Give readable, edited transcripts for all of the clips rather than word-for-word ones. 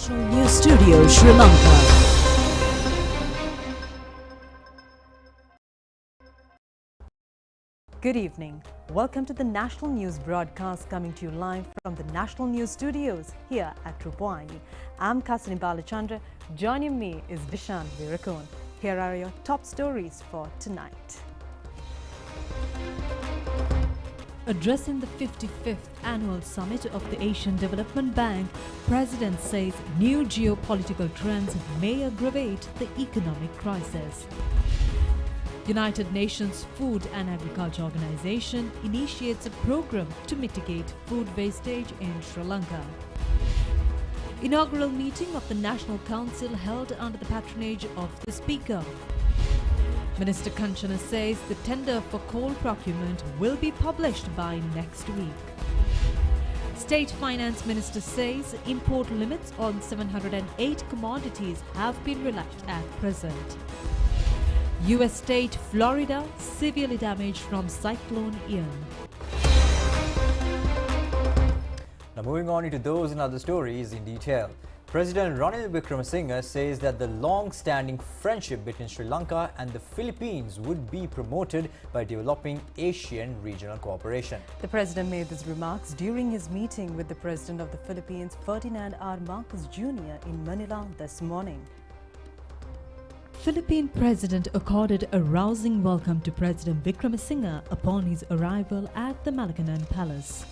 National News Studio, Sri Lanka. Good evening. Welcome to the National News broadcast coming to you live from the National News Studios here at Rupavahini. I'm Kasini Balachandra. Joining me is Dishan Virakon. Here are your top stories for tonight. Addressing the 55th annual summit of the Asian Development Bank, President says new geopolitical trends may aggravate the economic crisis. United Nations Food and Agriculture Organization initiates a program to mitigate food wastage in Sri Lanka. Inaugural meeting of the National Council held under the patronage of the Speaker. Minister Kanchana says the tender for coal procurement will be published by next week. State Finance Minister says import limits on 708 commodities have been relaxed at present. US state Florida severely damaged from Cyclone Ian. Now moving on into those and other stories in detail. President Ranil Wickremesinghe says that the long-standing friendship between Sri Lanka and the Philippines would be promoted by developing Asian regional cooperation. The President made these remarks during his meeting with the President of the Philippines, Ferdinand R. Marcos Jr. in Manila this morning. Philippine President accorded a rousing welcome to President Wickremesinghe upon his arrival at the Malacanan Palace.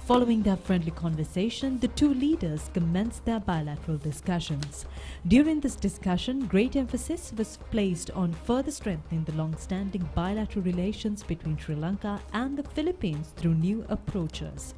Following their friendly conversation, the two leaders commenced their bilateral discussions. During this discussion, great emphasis was placed on further strengthening the long-standing bilateral relations between Sri Lanka and the Philippines through new approaches.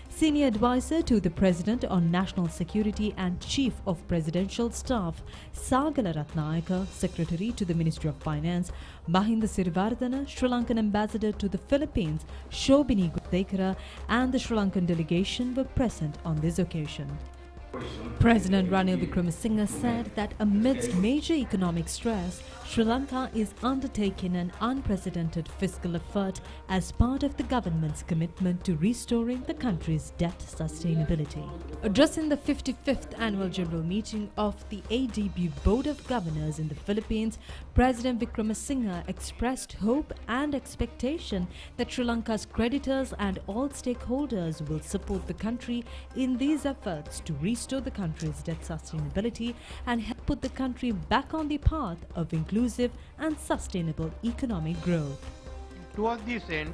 Senior advisor to the President on National Security and Chief of Presidential Staff, Sagala Ratnayaka, Secretary to the Ministry of Finance, Mahinda Sirivardhana, Sri Lankan Ambassador to the Philippines, Shobini Gudekara, and the Sri Lankan delegation were present on this occasion. President Ranil Wickremesinghe said that amidst major economic stress, Sri Lanka is undertaking an unprecedented fiscal effort as part of the government's commitment to restoring the country's debt sustainability. Addressing the 55th annual general meeting of the ADB Board of Governors in the Philippines, President Wickremesinghe expressed hope and expectation that Sri Lanka's creditors and all stakeholders will support the country in these efforts to restore the country's debt sustainability and help put the country back on the path of inclusive and sustainable economic growth. Towards this end,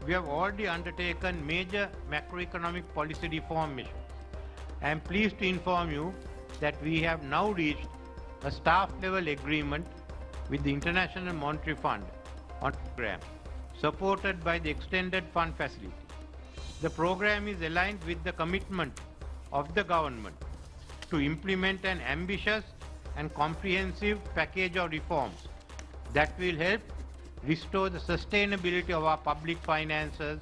we have already undertaken major macroeconomic policy reform measures. I am pleased to inform you that we have now reached a staff-level agreement with the International Monetary Fund on the program, supported by the Extended Fund Facility. The program is aligned with the commitment of the government to implement an ambitious and comprehensive package of reforms that will help restore the sustainability of our public finances,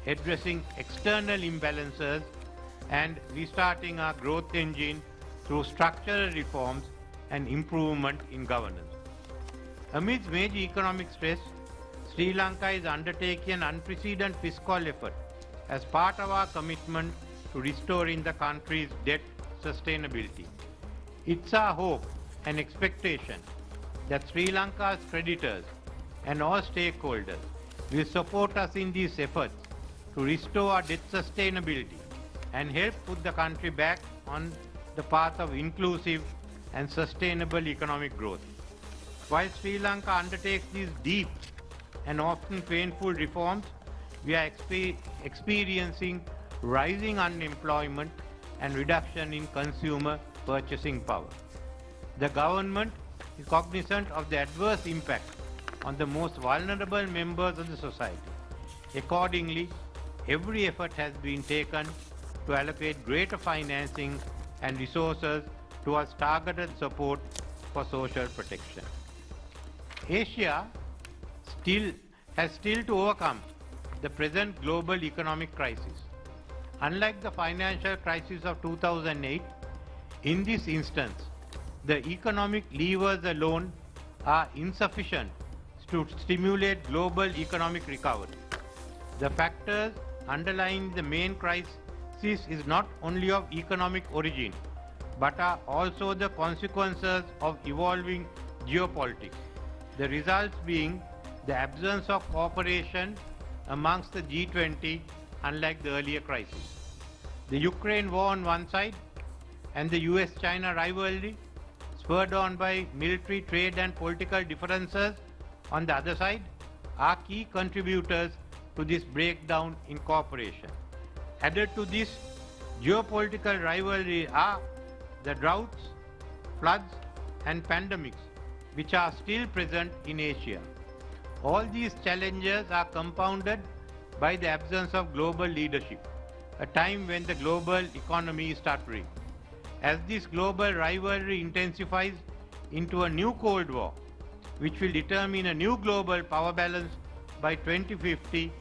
addressing external imbalances and restarting our growth engine through structural reforms and improvement in governance. Amidst major economic stress, Sri Lanka is undertaking an unprecedented fiscal effort as part of our commitment to restoring the country's debt sustainability. It's our hope and expectation that Sri Lanka's creditors and all stakeholders will support us in these efforts to restore our debt sustainability and help put the country back on the path of inclusive and sustainable economic growth. While Sri Lanka undertakes these deep and often painful reforms, we are experiencing rising unemployment and reduction in consumer purchasing power. The government is cognizant of the adverse impact on the most vulnerable members of the society. Accordingly, every effort has been taken to allocate greater financing and resources towards targeted support for social protection. Asia has still to overcome the present global economic crisis. Unlike the financial crisis of 2008, in this instance, the economic levers alone are insufficient to stimulate global economic recovery. The factors underlying the main crisis is not only of economic origin, but are also the consequences of evolving geopolitics. The results being the absence of cooperation amongst the G20, unlike the earlier crisis. The Ukraine war on one side and the US-China rivalry, spurred on by military, trade and political differences on the other side, are key contributors to this breakdown in cooperation. Added to this geopolitical rivalry are the droughts, floods and pandemics which are still present in Asia. All these challenges are compounded by the absence of global leadership, a time when the global economy is stuttering. As this global rivalry intensifies into a new Cold War, which will determine a new global power balance by 2050,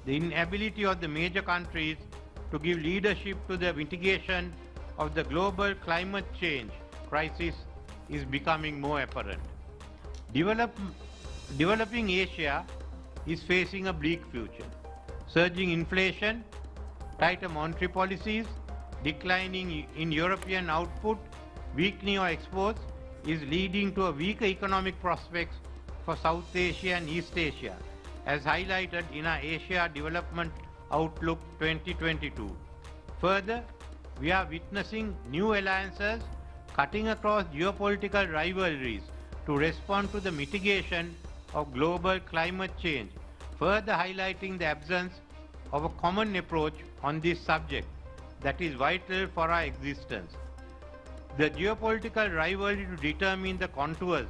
the inability of the major countries to give leadership to the mitigation of the global climate change crisis is becoming more apparent. Developing Asia is facing a bleak future. Surging inflation, tighter monetary policies, declining in European output, weakening of exports is leading to a weaker economic prospects for South Asia and East Asia, as highlighted in our Asia Development Outlook 2022. Further, we are witnessing new alliances cutting across geopolitical rivalries to respond to the mitigation of global climate change, further highlighting the absence of a common approach on this subject that is vital for our existence. The geopolitical rivalry to determine the contours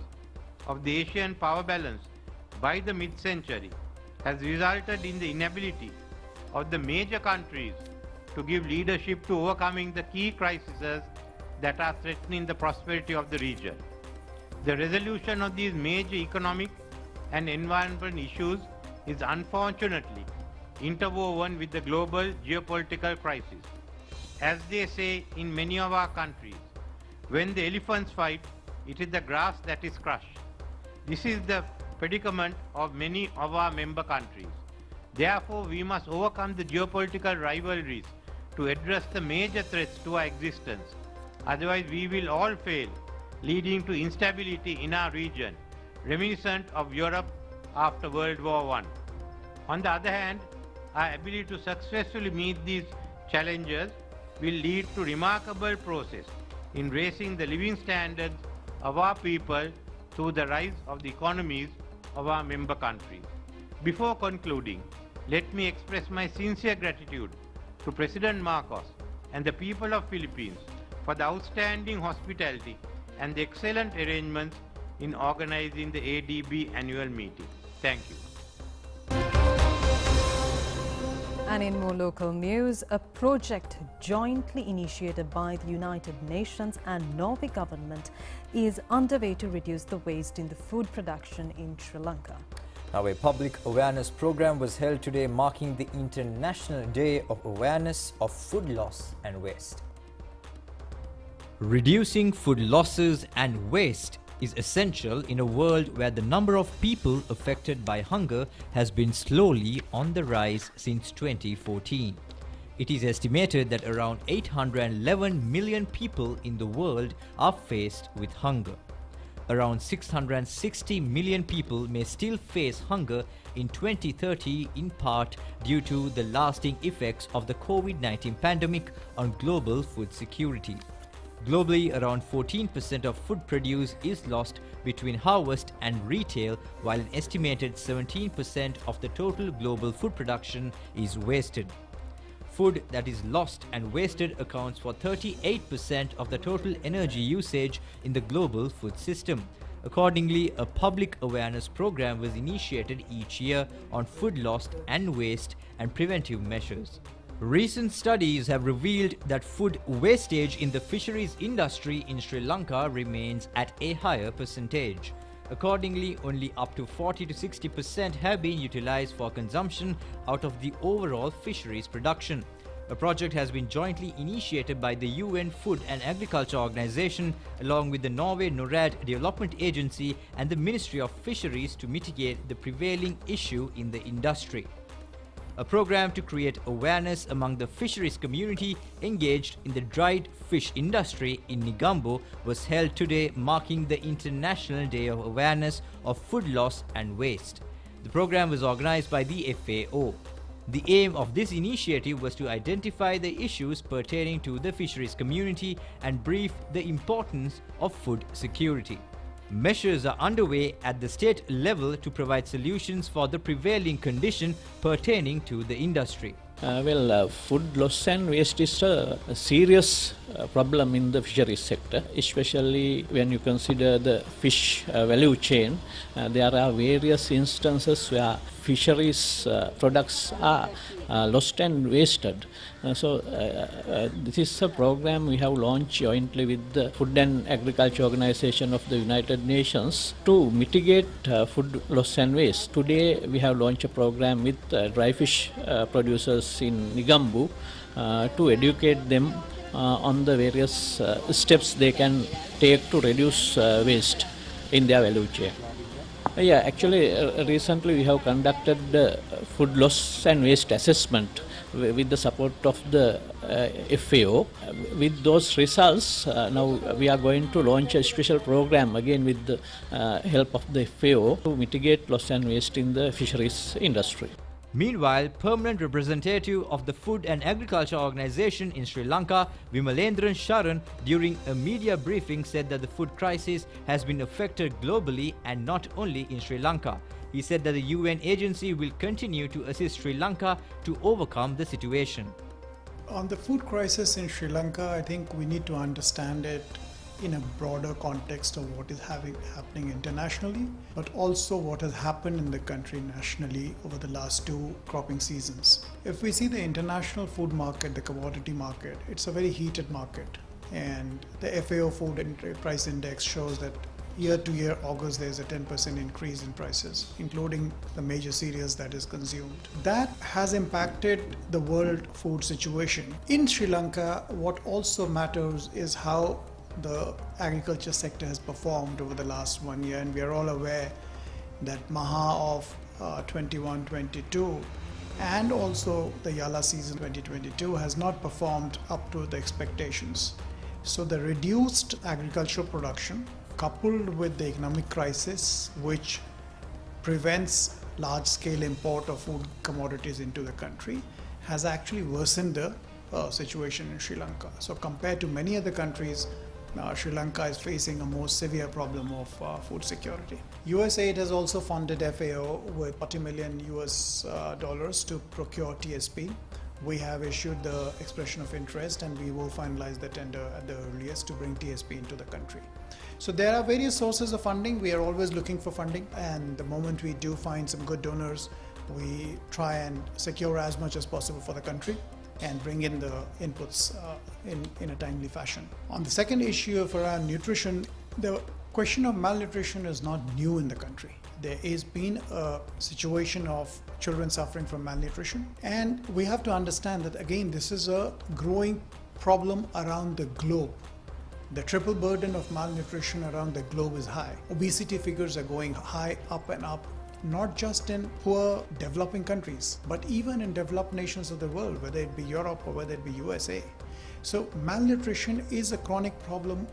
of the Asian power balance by the mid-century has resulted in the inability of the major countries to give leadership to overcoming the key crises that are threatening the prosperity of the region. The resolution of these major economic and environmental issues is unfortunately interwoven with the global geopolitical crisis. As they say in many of our countries, when the elephants fight, it is the grass that is crushed. This is the predicament of many of our member countries. Therefore, we must overcome the geopolitical rivalries to address the major threats to our existence. Otherwise, we will all fail, leading to instability in our region, reminiscent of Europe after World War I. On the other hand, our ability to successfully meet these challenges will lead to remarkable progress in raising the living standards of our people through the rise of the economies of our member countries. Before concluding, let me express my sincere gratitude to President Marcos and the people of Philippines for the outstanding hospitality and the excellent arrangements in organizing the ADB annual meeting. Thank you. And in more local news, a project jointly initiated by the United Nations and Norway government is underway to reduce the waste in the food production in Sri Lanka. Now, a public awareness program was held today marking the International Day of Awareness of Food Loss and Waste. Reducing food losses and waste is essential in a world where the number of people affected by hunger has been slowly on the rise since 2014. It is estimated that around 811 million people in the world are faced with hunger. Around 660 million people may still face hunger in 2030, in part due to the lasting effects of the COVID-19 pandemic on global food security. Globally, around 14% of food produce is lost between harvest and retail, while an estimated 17% of the total global food production is wasted. Food that is lost and wasted accounts for 38% of the total energy usage in the global food system. Accordingly, a public awareness program was initiated each year on food loss and waste and preventive measures. Recent studies have revealed that food wastage in the fisheries industry in Sri Lanka remains at a higher percentage. Accordingly, only up to 40 to 60% have been utilized for consumption out of the overall fisheries production. A project has been jointly initiated by the UN Food and Agriculture Organization along with the Norway NORAD Development Agency and the Ministry of Fisheries to mitigate the prevailing issue in the industry. a program to create awareness among the fisheries community engaged in the dried fish industry in Negombo was held today, marking the International Day of Awareness of Food Loss and Waste. The program was organized by the FAO. The aim of this initiative was to identify the issues pertaining to the fisheries community and brief the importance of food security. Measures are underway at the state level to provide solutions for the prevailing condition pertaining to the industry. Food loss and waste is a serious problem in the fisheries sector, especially when you consider the fish value chain. There are various instances where fisheries products are lost and wasted. This is a program we have launched jointly with the Food and Agriculture Organization of the United Nations to mitigate food loss and waste. Today we have launched a program with dry fish producers in Negombo to educate them on the various steps they can take to reduce waste in their value chain. Recently we have conducted food loss and waste assessment with the support of the FAO. With those results, now we are going to launch a special program again with the help of the FAO to mitigate loss and waste in the fisheries industry. Meanwhile, permanent representative of the Food and Agriculture Organization in Sri Lanka, Vimalendran Sharan, during a media briefing said that the food crisis has been affected globally and not only in Sri Lanka. He said that the UN agency will continue to assist Sri Lanka to overcome the situation. On the food crisis in Sri Lanka, I think we need to understand it in a broader context of what is happening internationally, but also what has happened in the country nationally over the last 2 cropping seasons. If we see the international food market, the commodity market, it's a very heated market. And the FAO Food and Price Index shows that year to year August there's a 10% increase in prices, including the major cereals that is consumed. That has impacted the world food situation. In Sri Lanka, what also matters is how the agriculture sector has performed over the last 1 year, and we are all aware that Maha of 21-22 and also the Yala season 2022 has not performed up to the expectations. So the reduced agricultural production coupled with the economic crisis, which prevents large-scale import of food commodities into the country, has actually worsened the situation in Sri Lanka. So compared to many other countries, Sri Lanka is facing a more severe problem of food security. USAID has also funded FAO with $40 million to procure TSP. We have issued the expression of interest and we will finalize the tender at the earliest to bring TSP into the country. So there are various sources of funding. We are always looking for funding, and the moment we do find some good donors, we try and secure as much as possible for the country and bring in the inputs in a timely fashion. On the second issue of around nutrition, the question of malnutrition is not new in the country. There has been a situation of children suffering from malnutrition, and we have to understand that again this is a growing problem around the globe. The triple burden of malnutrition around the globe is high. Obesity figures are going high, up and up, not just in poor developing countries, but even in developed nations of the world, whether it be Europe or whether it be USA. So malnutrition is a chronic problem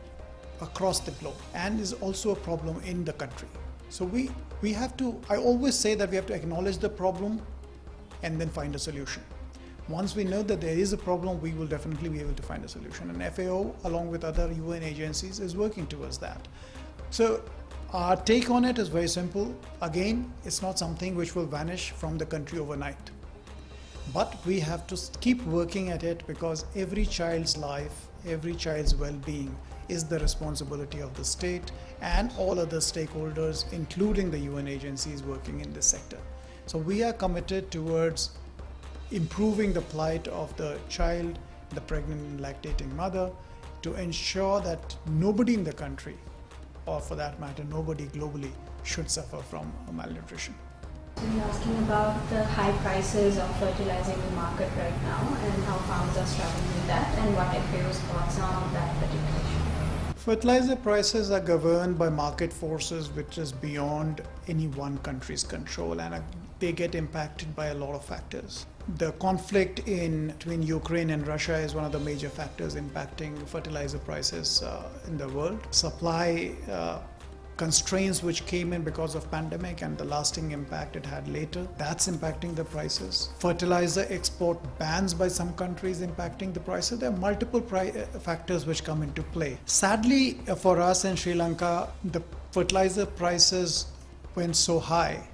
across the globe and is also a problem in the country. So we have to, I always say that we have to acknowledge the problem and then find a solution. Once we know that there is a problem, we will definitely be able to find a solution. And FAO, along with other UN agencies, is working towards that. So our take on it is very simple. Again, it's not something which will vanish from the country overnight. But we have to keep working at it, because every child's life, every child's well-being is the responsibility of the state and all other stakeholders, including the UN agencies working in this sector. So we are committed towards improving the plight of the child, the pregnant and lactating mother, to ensure that nobody in the country, or for that matter nobody globally, should suffer from malnutrition. So you're asking about the high prices of fertilizer in the market right now and how farmers are struggling with that, and what FAO's thoughts are on that particular issue. Fertilizer prices are governed by market forces which is beyond any one country's control, and they get impacted by a lot of factors. the conflict between Ukraine and Russia is one of the major factors impacting fertilizer prices in the world. Supply constraints which came in because of pandemic and the lasting impact it had later, that's impacting the prices. Fertilizer export bans by some countries impacting the prices. There are multiple factors which come into play. Sadly for us in Sri Lanka, the fertilizer prices went so high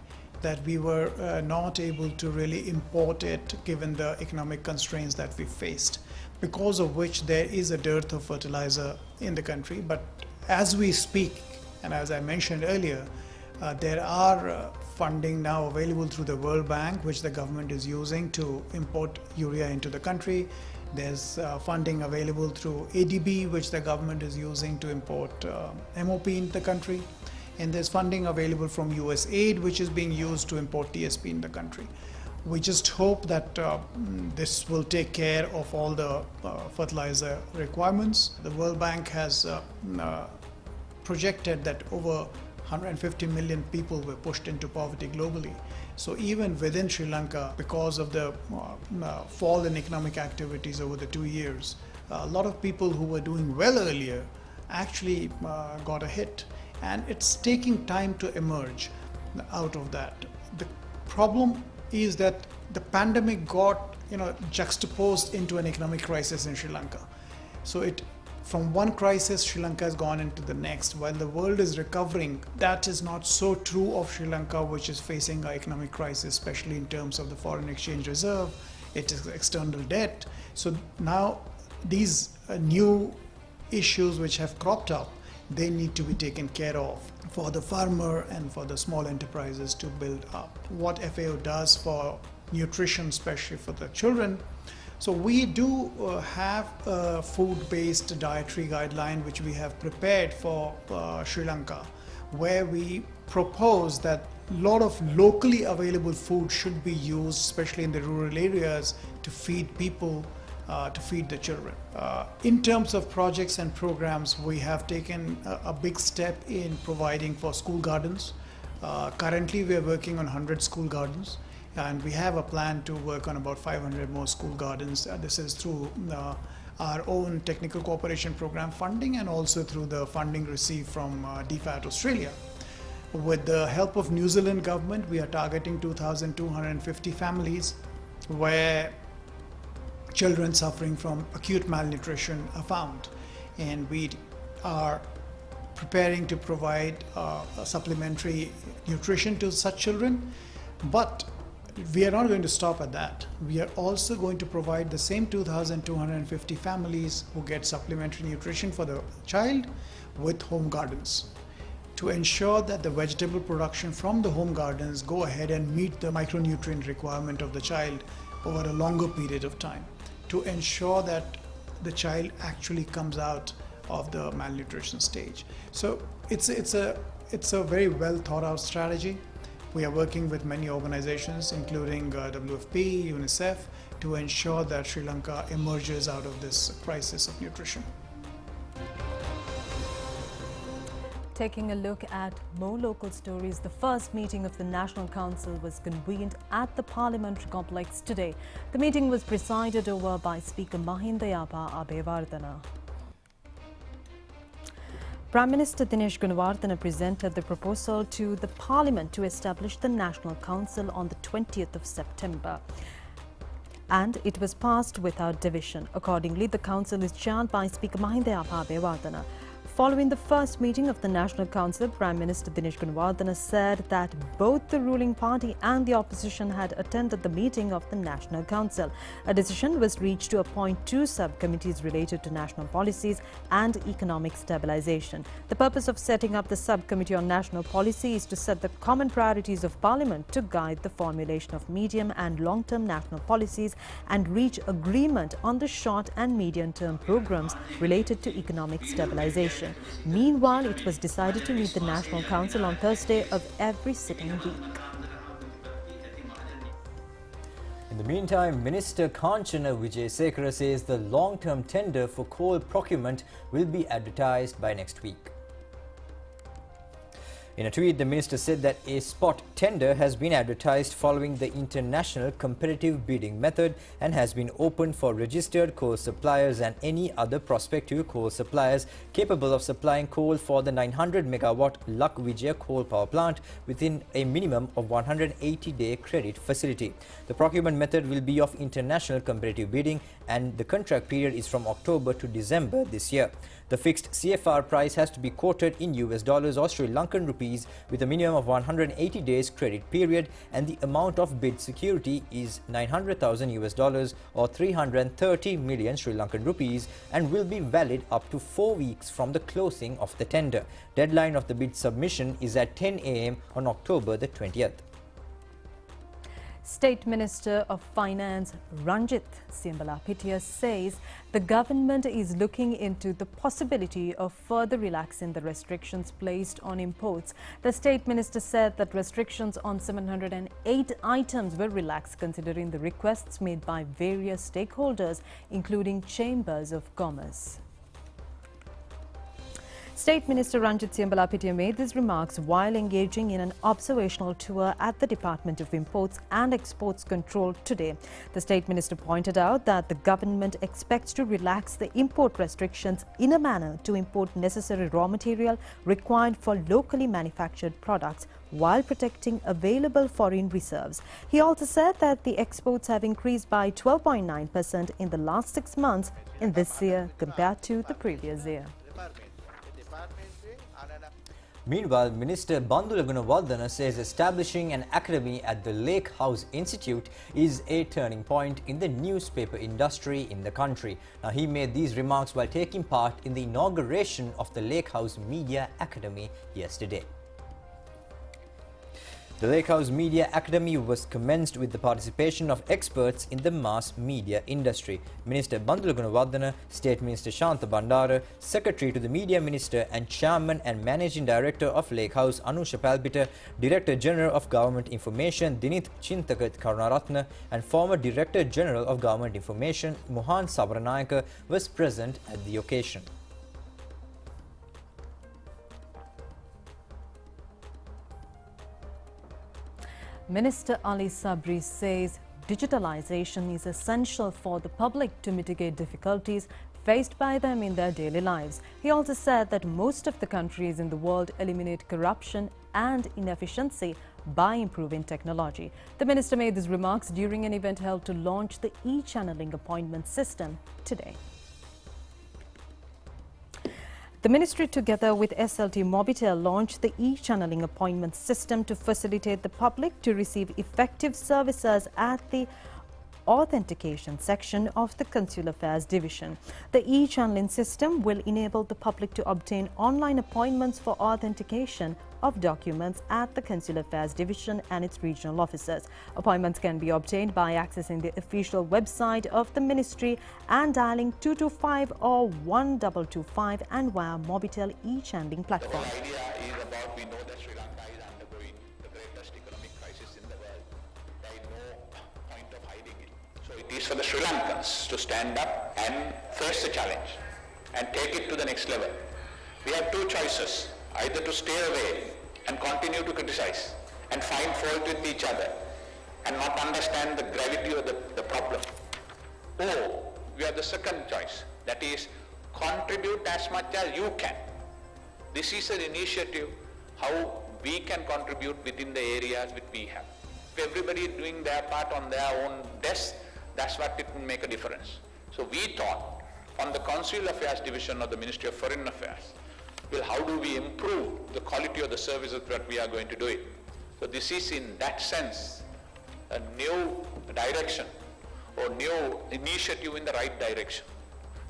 that we were not able to really import it given the economic constraints that we faced, because of which there is a dearth of fertilizer in the country. But as we speak, and as I mentioned earlier, there are funding now available through the World Bank, which the government is using to import urea into the country. There's funding available through ADB, which the government is using to import MOP into the country. And there's funding available from USAID, which is being used to import TSP in the country. We just hope that this will take care of all the fertilizer requirements. The World Bank has projected that over 150 million people were pushed into poverty globally. So even within Sri Lanka, because of the fall in economic activities over the 2 years, a lot of people who were doing well earlier actually got a hit. And it's taking time to emerge out of that. The problem is that the pandemic got juxtaposed into an economic crisis in Sri Lanka. So from one crisis, Sri Lanka has gone into the next. While the world is recovering, that is not so true of Sri Lanka, which is facing an economic crisis, especially in terms of the foreign exchange reserve, its external debt. So now these new issues which have cropped up, they need to be taken care of for the farmer and for the small enterprises to build up. What FAO does for nutrition, especially for the children. So we do have a food-based dietary guideline which we have prepared for Sri Lanka, where we propose that a lot of locally available food should be used, especially in the rural areas, to feed people, to feed the children. In terms of projects and programs, we have taken a big step in providing for school gardens. Currently, we are working on 100 school gardens, and we have a plan to work on about 500 more school gardens. This is through our own technical cooperation program funding and also through the funding received from DFAT Australia. With the help of New Zealand government, we are targeting 2,250 families where children suffering from acute malnutrition are found, and we are preparing to provide supplementary nutrition to such children. But we are not going to stop at that. We are also going to provide the same 2,250 families who get supplementary nutrition for the child with home gardens, to ensure that the vegetable production from the home gardens go ahead and meet the micronutrient requirement of the child over a longer period of time, to ensure that the child actually comes out of the malnutrition stage. So it's a very well thought out strategy. We are working with many organizations, including WFP, UNICEF, to ensure that Sri Lanka emerges out of this crisis of nutrition. Taking a look at more local stories, the first meeting of the National Council was convened at the Parliamentary Complex today. The meeting was presided over by Speaker Mahinda Yapa Abeyewardena. Prime Minister Dinesh Gunawardena presented the proposal to the Parliament to establish the National Council on the 20th of September. And it was passed without division. Accordingly, the Council is chaired by Speaker Mahinda Yapa Abeyewardena. Following the first meeting of the National Council, Prime Minister Dinesh Gunawardena said that both the ruling party and the opposition had attended the meeting of the National Council. A decision was reached to appoint 2 subcommittees related to national policies and economic stabilization. The purpose of setting up the Subcommittee on National Policy is to set the common priorities of Parliament to guide the formulation of medium and long-term national policies and reach agreement on the short and medium-term programs related to economic stabilization. Meanwhile, it was decided to meet the National Council on Thursday of every sitting week. In the meantime, Minister Kanchana Wijesekara says the long-term tender for coal procurement will be advertised by next week. In a tweet, the minister said that a spot tender has been advertised following the international competitive bidding method and has been opened for registered coal suppliers and any other prospective coal suppliers capable of supplying coal for the 900 megawatt Lak Vijaya coal power plant within a minimum of 180-day credit facility. The procurement method will be of international competitive bidding and the contract period is from October to December this year. The fixed CFR price has to be quoted in US dollars or Sri Lankan rupees with a minimum of 180 days credit period, and the amount of bid security is 900,000 US dollars or 330 million Sri Lankan rupees and will be valid up to 4 weeks from the closing of the tender. Deadline of the bid submission is at 10 a.m. on October the 20th. State Minister of Finance Ranjit Siambalapitiya says the government is looking into the possibility of further relaxing the restrictions placed on imports. The State Minister said that restrictions on 708 items were relaxed considering the requests made by various stakeholders, including chambers of commerce. State Minister Ranjit Siambalapitiya made these remarks while engaging in an observational tour at the Department of Imports and Exports Control today. The State Minister pointed out that the government expects to relax the import restrictions in a manner to import necessary raw material required for locally manufactured products while protecting available foreign reserves. He also said that the exports have increased by 12.9% in the last 6 months in this year compared to the previous year. Meanwhile, Minister Bandula Gunawardena says establishing an academy at the Lake House Institute is a turning point in the newspaper industry in the country. Now, he made these remarks while taking part in the inauguration of the Lake House Media Academy yesterday. The Lake House Media Academy was commenced with the participation of experts in the mass media industry. Minister Bandula Gunawardena, State Minister Shantha Bandara, Secretary to the Media Minister and Chairman and Managing Director of Lake House Anusha Palpita, Director General of Government Information Dinith Chintakat Karunaratna and former Director General of Government Information Mohan Sabaranayaka was present at the occasion. Minister Ali Sabri says digitalization is essential for the public to mitigate difficulties faced by them in their daily lives. He also said that most of the countries in the world eliminate corruption and inefficiency by improving technology. The minister made these remarks during an event held to launch the e-channeling appointment system today. The ministry, together with SLT Mobitel, launched the e-channeling appointment system to facilitate the public to receive effective services at the authentication section of the Consular Affairs Division. The e-channeling system will enable the public to obtain online appointments for authentication of documents at the Consular Affairs Division and its regional offices. Appointments can be obtained by accessing the official website of the ministry and dialing 225 or 1225 and via Mobitel e-channeling platform. The whole idea is about, we know that Sri Lanka is undergoing the greatest economic crisis in the world. There is no point of hiding it. So it is for the Sri Lankans to stand up and face the challenge and take it to the next level. We have two choices, either to stay away and continue to criticize and find fault with each other and not understand the gravity of the problem. Or we have the second choice, that is contribute as much as you can. This is an initiative how we can contribute within the areas which we have. If everybody is doing their part on their own desk, that's what it will make a difference. So we thought on the Consular Affairs Division of the Ministry of Foreign Affairs, well, how do we improve the quality of the services that we are going to do it? So this is in that sense a new direction or new initiative in the right direction.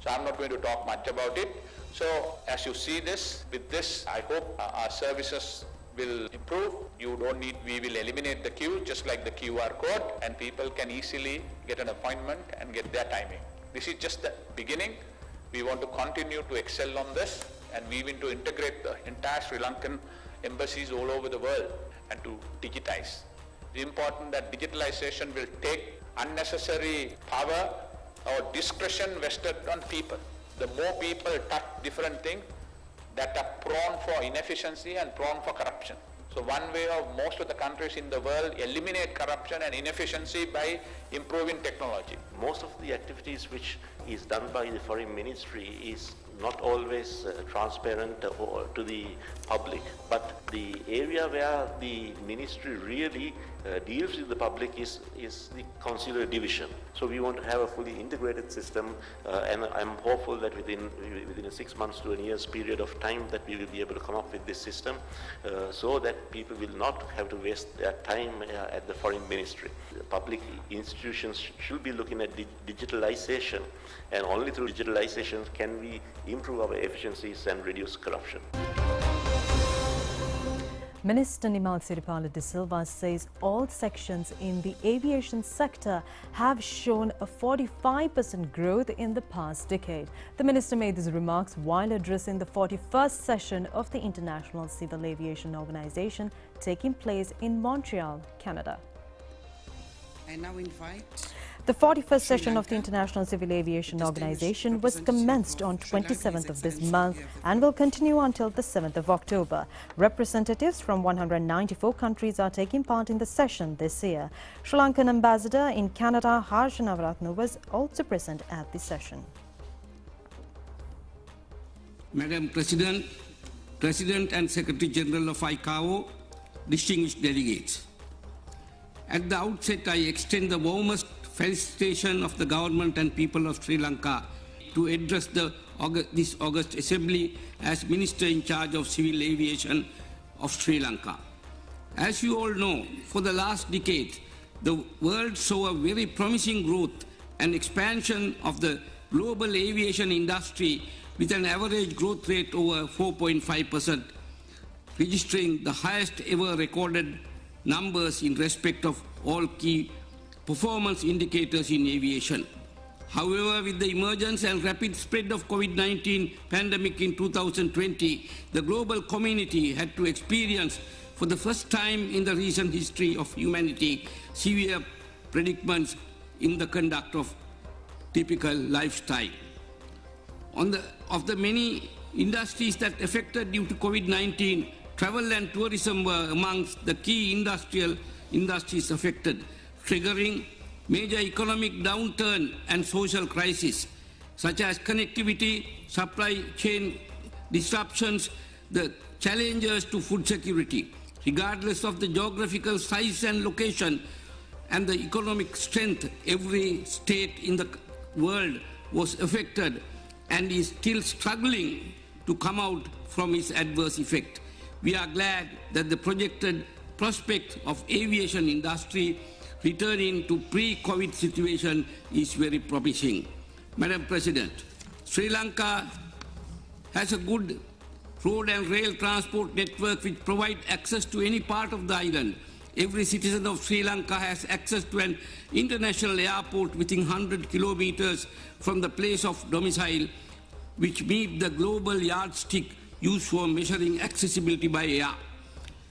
So I'm not going to talk much about it. So as you see this, with this, I hope our services will improve. You don't need, we will eliminate the queue just like the QR code, and people can easily get an appointment and get their timing. This is just the beginning. We want to continue to excel on this, and we want to integrate the entire Sri Lankan embassies all over the world and to digitize. It's important that digitalization will take unnecessary power or discretion vested on people. The more people touch different things, that are prone for inefficiency and prone for corruption. So one way of most of the countries in the world eliminate corruption and inefficiency by improving technology. Most of the activities which is done by the foreign ministry is not always transparent to the public, but the area where the ministry really deals with the public is the consular division. So we want to have a fully integrated system, and I'm hopeful that within a 6 months to a year's period of time that we will be able to come up with this system so that people will not have to waste their time at the foreign ministry. The public institutions should be looking at digitalization, and only through digitalization can we improve our efficiencies and reduce corruption. Minister Nimal Siripala de Silva says all sections in the aviation sector have shown a 45% growth in the past decade. The minister made these remarks while addressing the 41st session of the International Civil Aviation Organization taking place in Montreal, Canada. I now invite the 41st session of the International Civil Aviation Organization was commenced on 27th of this month and will continue until the 7th of October. Representatives from 194 countries are taking part in the session this year. Sri Lankan Ambassador in Canada, Harsha Navaratne, was also present at the session. Madam President, President and Secretary General of ICAO, distinguished delegates. At the outset, I extend the warmest felicitation of the government and people of Sri Lanka to address this August Assembly as Minister in charge of Civil Aviation of Sri Lanka. As you all know, for the last decade, the world saw a very promising growth and expansion of the global aviation industry with an average growth rate over 4.5%, registering the highest ever recorded numbers in respect of all key performance indicators in aviation. However, with the emergence and rapid spread of COVID-19 pandemic in 2020, the global community had to experience for the first time in the recent history of humanity severe predicaments in the conduct of typical lifestyle. Of the many industries that affected due to COVID-19, travel and tourism were amongst the key industries affected, triggering major economic downturn and social crisis, such as connectivity, supply chain disruptions, the challenges to food security. Regardless of the geographical size and location and the economic strength, every state in the world was affected and is still struggling to come out from its adverse effect. We are glad that the projected prospect of aviation industry returning to pre-COVID situation is very promising. Madam President, Sri Lanka has a good road and rail transport network which provide access to any part of the island. Every citizen of Sri Lanka has access to an international airport within 100 kilometers from the place of domicile, which meet the global yardstick used for measuring accessibility by air.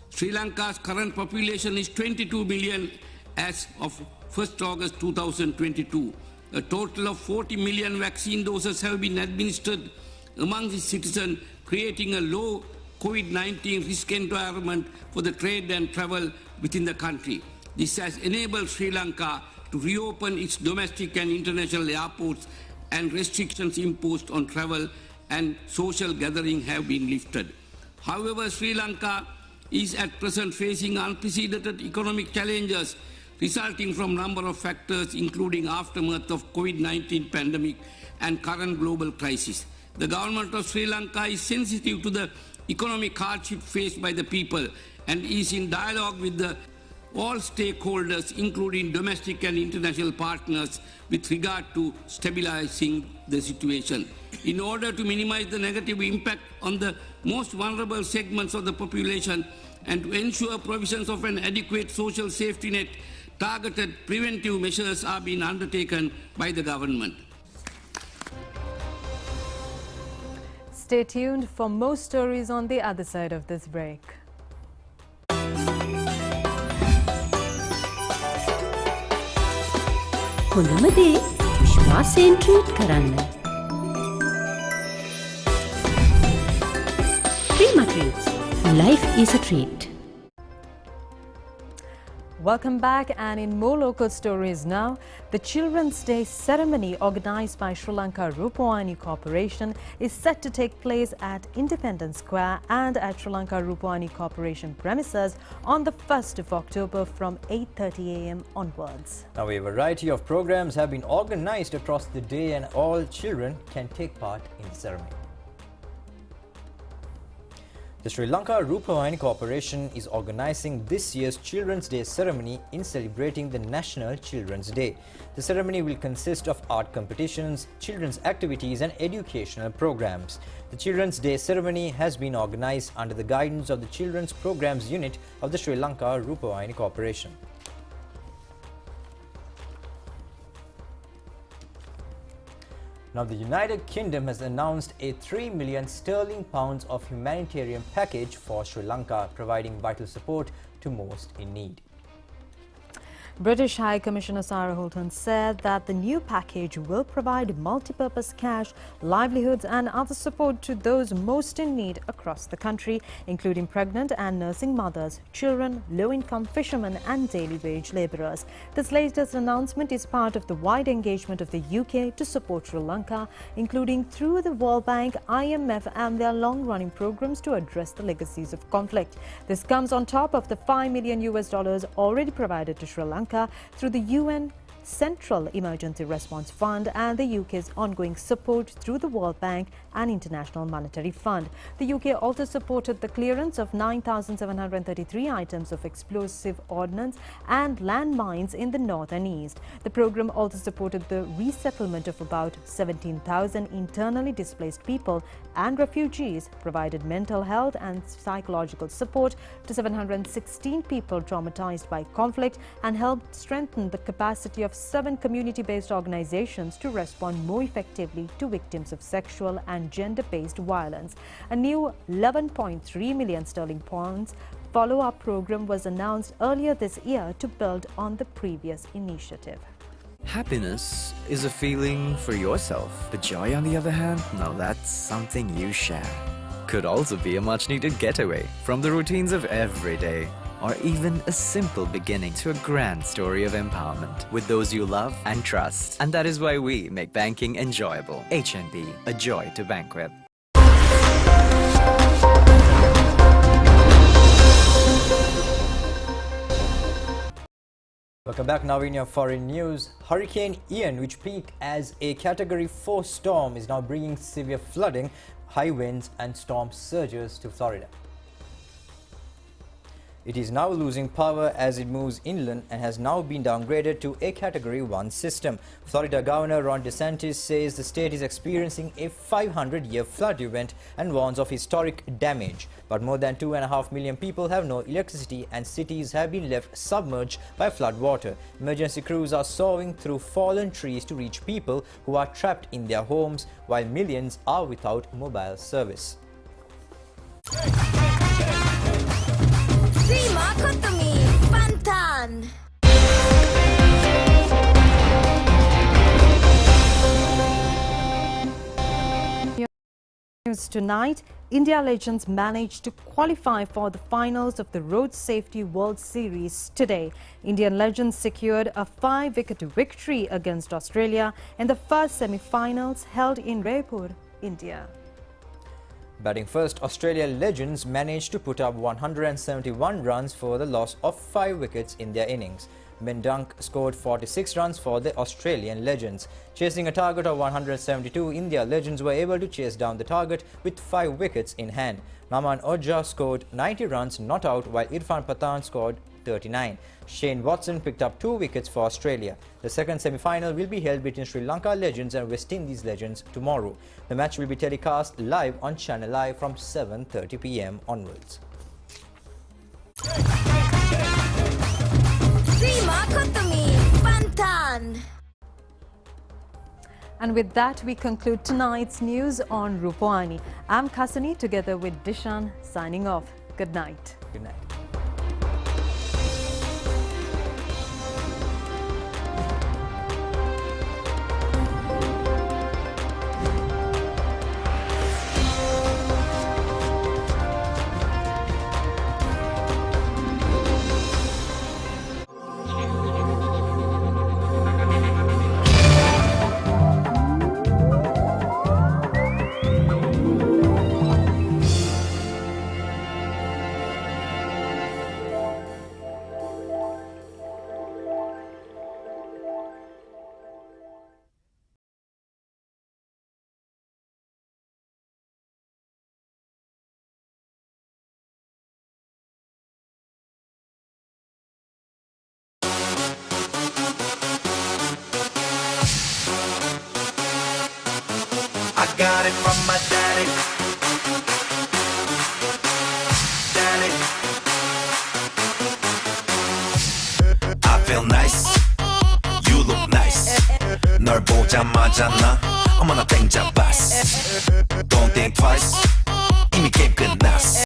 Sri Lanka's current population is 22 million as of 1st August 2022. A total of 40 million vaccine doses have been administered among its citizens, creating a low COVID-19 risk environment for the trade and travel within the country. This has enabled Sri Lanka to reopen its domestic and international airports, and restrictions imposed on travel and social gathering have been lifted. However, Sri Lanka is at present facing unprecedented economic challenges resulting from a number of factors, including aftermath of COVID-19 pandemic and current global crisis. The government of Sri Lanka is sensitive to the economic hardship faced by the people and is in dialogue with all stakeholders, including domestic and international partners, with regard to stabilizing the situation. In order to minimize the negative impact on the most vulnerable segments of the population and to ensure provisions of an adequate social safety net, targeted preventive measures are being undertaken by the government. Stay tuned for more stories on the other side of this break. හොඳම දේ විශ්වාසයෙන් treat කරන්න. life is a treat. Welcome back, and in more local stories now, the Children's Day ceremony organized by Sri Lanka Rupavahini Corporation is set to take place at Independence Square and at Sri Lanka Rupavahini Corporation premises on the 1st of October from 8:30 a.m. onwards. Now, a variety of programs have been organized across the day and all children can take part in the ceremony. The Sri Lanka Rupavahini Corporation is organizing this year's Children's Day ceremony in celebrating the National Children's Day. The ceremony will consist of art competitions, children's activities and educational programs. The Children's Day ceremony has been organized under the guidance of the Children's Programs Unit of the Sri Lanka Rupavahini Corporation. Now, the United Kingdom has announced a £3 million of humanitarian package for Sri Lanka, providing vital support to most in need. British High Commissioner Sarah Holton said that the new package will provide multi-purpose cash, livelihoods and other support to those most in need across the country, including pregnant and nursing mothers, children, low-income fishermen and daily wage labourers. This latest announcement is part of the wide engagement of the UK to support Sri Lanka, including through the World Bank, IMF and their long-running programs to address the legacies of conflict. This comes on top of the $5 million already provided to Sri Lanka through the UN Central Emergency Response Fund and the UK's ongoing support through the World Bank and International Monetary Fund. The UK also supported the clearance of 9,733 items of explosive ordnance and landmines in the north and east. The program also supported the resettlement of about 17,000 internally displaced people and refugees, provided mental health and psychological support to 716 people traumatized by conflict, and helped strengthen the capacity of 7 community-based organizations to respond more effectively to victims of sexual and gender-based violence. A new £11.3 million follow-up program was announced earlier this year to build on the previous initiative. Happiness is a feeling for yourself, but joy, on the other hand, now that's something you share. Could also be a much-needed getaway from the routines of every day, or even a simple beginning to a grand story of empowerment with those you love and trust. And that is why we make banking enjoyable. HNB, a joy to bank with. Welcome back. Now in your foreign news, Hurricane Ian, which peaked as a Category 4 storm, is now bringing severe flooding, high winds and storm surges to Florida. It is now losing power as it moves inland and has now been downgraded to a Category 1 system. Florida Governor Ron DeSantis says the state is experiencing a 500-year flood event and warns of historic damage. But more than 2.5 million people have no electricity and cities have been left submerged by flood water. Emergency crews are sawing through fallen trees to reach people who are trapped in their homes, while millions are without mobile service. News tonight, India legends managed to qualify for the finals of the Road Safety World Series today. Indian legends secured a 5-wicket victory against Australia in the first semi-finals held in Raipur, India. Batting first, Australia legends managed to put up 171 runs for the loss of 5 wickets in their innings. Ben Dunk scored 46 runs for the Australian legends. Chasing a target of 172, India legends were able to chase down the target with 5 wickets in hand. Naman Ojha scored 90 runs not out, while Irfan Pathan scored 39. Shane Watson picked up 2 wickets for Australia. The second semi-final will be held between Sri Lanka legends and West Indies legends tomorrow. The match will be telecast live on ChannelEye from 7:30 p.m. onwards. And with that, we conclude tonight's news on Rupavahini. I'm Khasani together with Dishan signing off. Good night. Good night. my daddy. Daddy. I feel nice. You look nice. 널 보자마자 나 어머나 땡잡았어. Don't think twice.